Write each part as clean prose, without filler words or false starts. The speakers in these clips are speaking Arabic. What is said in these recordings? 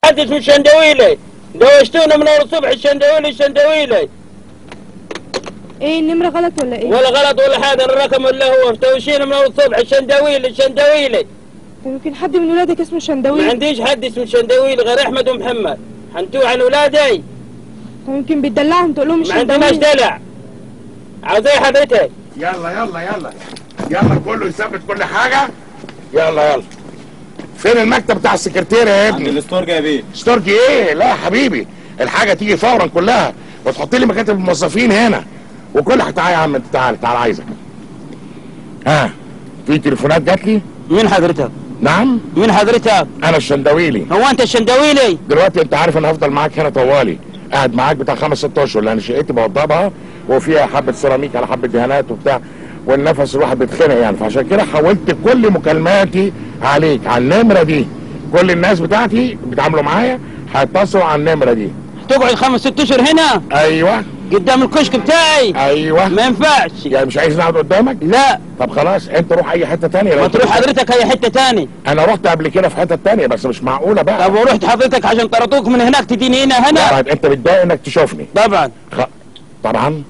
حد اسمه الشندويلي، دوشتونا من اول الصبح الشندويلي. ايه النمرة غلط ولا ايه؟ ولا غلط ولا حاجة، الرقم اللي هو متوشينا من اول الصبح الشندويلي. يمكن حد من ولادك اسمه شندويلي. ما عنديش حد اسمه الشندويلي غير احمد ومحمد، حنتوه عن ولادي. يمكن بتدلعهم تقول لهم الشندويلي. ما عندناش دلع. عاوز ايه حضرتك؟ يلا كله يثبت كل حاجة. يلا فين المكتب بتاع السكرتيرة يا ابني؟ عند الاستورج يا بيه. استورج ايه؟ لا يا حبيبي، الحاجة تيجي فورا كلها وتحط لي مكاتب الموظفين هنا وكل حاجة. تعالى يا عم، تعالى عايزك. في تليفونات جات لي. مين حضرتك؟ نعم؟ مين حضرتك؟ انا الشندويلي. هو انت الشندويلي؟ دلوقتي انت عارف انا هفضل معاك هنا طوالي، قاعد معاك بتاع 5-6 اشهر، لان شقتي بوضبها وفيها حبة سيراميك على حبة دهانات وبتاع، والنفس الواحد بيتخنق يعني، فعشان كده حولت كل مكالماتي عليك على النمرة دي. كل الناس بتاعتي بيتعاملوا معايا هيتصلوا على النمرة دي. تقعد 5-6 اشهر هنا؟ ايوه. قدام الكشك بتاعي؟ ايوه. ما ينفعش. يعني مش عايز نقعد قدامك؟ لا. طب خلاص انت روح اي حته تانية. ما تروح حضرتك اي حته تاني. انا رحت قبل كده في حته تانية بس مش معقوله بقى. طب ورحت حضرتك عشان طردوك من هناك تديني هنا؟ طيب انت متضايق انك تشوفني؟ طبعا. طبعا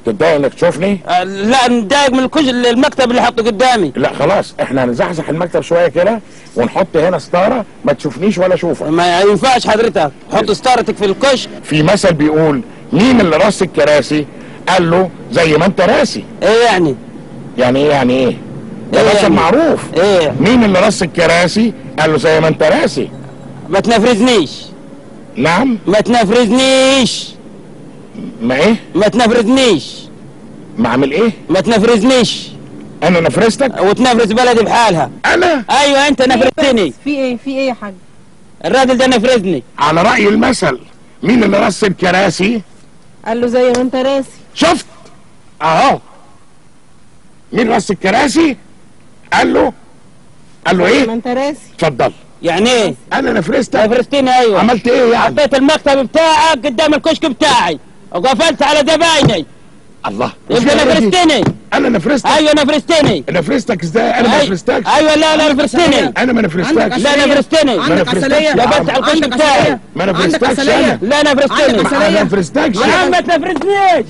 تتضايق انك تشوفني؟ لا متضايق من المكتب اللي حطه قدامي. لا خلاص احنا هنزحزح المكتب شويه كده ونحط هنا ستاره ما تشوفنيش ولا اشوفك. ما ينفعش حضرتك، حط ستارتك في الكشك. في مثل بيقول مين اللي رص الكراسي؟ قال له زي ما انت راسي. ايه يعني؟ يعني ايه؟ ده مثل يعني معروف. ايه؟ مين اللي رص الكراسي؟ قال له زي ما انت راسي. ما تنفرزنيش. نعم؟ ما تنفرزنيش. ما ايه؟ ما تنفرزنيش. ما اعمل ايه؟ ما تنفرزنيش. انا نفرزتك؟ وتنفرز بلدي بحالها. انا؟ ايوه انت نفرزتني. في ايه يا حاج؟ الراجل ده نفرزني. على رأي المثل مين اللي رص الكراسي؟ قال له زي ما انت راسي. شفت؟ اهو. مين رص الكراسي؟ قال له ايه؟ زي ما انت راسي. اتفضل. يعني ايه؟ انا نفرزتك؟ نفرزتني ايوه. عملت ايه يعني؟ حطيت المكتب بتاعك قدام الكشك بتاعي وقفلت على زبايني. الله. انت نفرزتني. انا نفرزتك؟ ايوه نفرزتني. نفرزتك ازاي؟ انا ما نفرزتكش. ايوه لا نفرزتني. انا ما نفرزتكش. لا نفرزتني. عندك عسلية. قفلت على الكشك بتاعي. ما نفرزتكش انا. لا نفرزتني. ما نفرزتكش. يا عم ما تنفرزنيش.